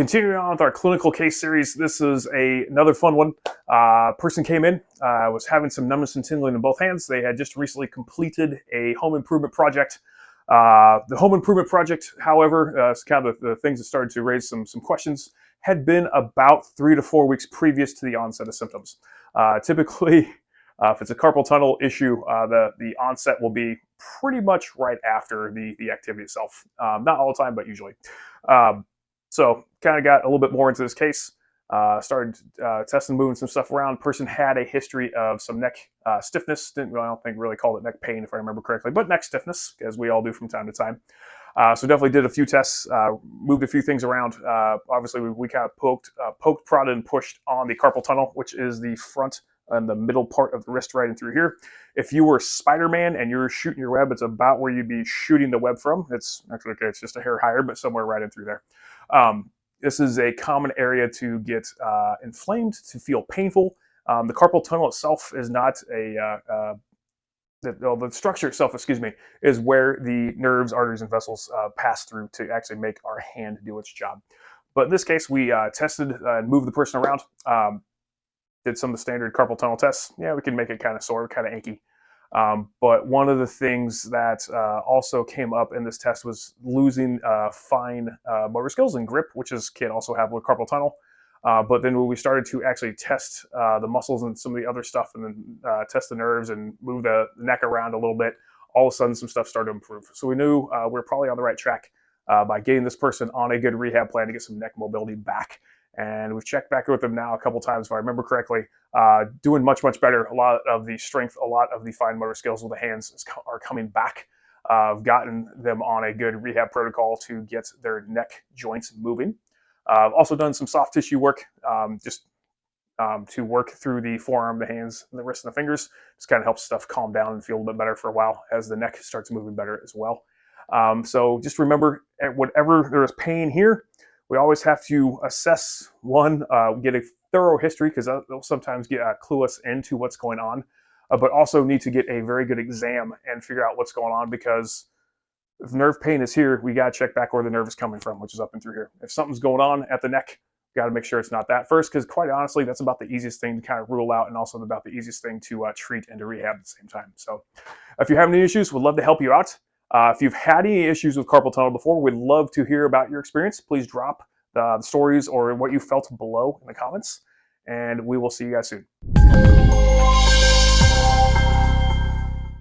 Continuing on with our clinical case series, this is another fun one. Person came in, was having some numbness and tingling in both hands. They had just recently completed a home improvement project. The home improvement project, however, is kind of the things that started to raise some questions, had been about 3 to 4 weeks previous to the onset of symptoms. Typically, if it's a carpal tunnel issue, the onset will be pretty much right after the activity itself. Not all the time, but usually. So kind of got a little bit more into this case, started testing, moving some stuff around. Person had a history of some neck stiffness. I don't think really called it neck pain, if I remember correctly, but neck stiffness, as we all do from time to time. So definitely did a few tests, moved a few things around. Obviously, we kind of poked, prodded, and pushed on the carpal tunnel, which is the front and the middle part of the wrist right in through here. If you were Spider-Man and you're shooting your web, it's about where you'd be shooting the web from. It's actually okay, it's just a hair higher, but somewhere right in through there. This is a common area to get inflamed, to feel painful. The carpal tunnel itself is not the structure itself, is where the nerves, arteries, and vessels pass through to actually make our hand do its job. But in this case, we tested and moved the person around. Did some of the standard carpal tunnel tests. Yeah, we can make it kind of sore, kind of achy. But one of the things that also came up in this test was losing fine motor skills and grip, which can also have with carpal tunnel. But then when we started to actually test the muscles and some of the other stuff, and then test the nerves and move the neck around a little bit, all of a sudden some stuff started to improve. So we knew we were probably on the right track by getting this person on a good rehab plan to get some neck mobility back. And we've checked back with them now a couple times, if I remember correctly, doing much better. A lot of the strength, a lot of the fine motor skills with the hands are coming back. I've gotten them on a good rehab protocol to get their neck joints moving. I've also done some soft tissue work, to work through the forearm, the hands, and the wrists and the fingers. Just kind of helps stuff calm down and feel a little bit better for a while as the neck starts moving better as well. So just remember, whatever there is pain here, we always have to assess, get a thorough history, because they'll sometimes clue us into what's going on, but also need to get a very good exam and figure out what's going on, because if nerve pain is here, we got to check back where the nerve is coming from, which is up and through here. If something's going on at the neck, got to make sure it's not that first, because quite honestly, that's about the easiest thing to kind of rule out, and also about the easiest thing to treat and to rehab at the same time. So if you have any issues, we'd love to help you out. If you've had any issues with carpal tunnel before, we'd love to hear about your experience. Please drop the stories or what you felt below in the comments, and we will see you guys soon.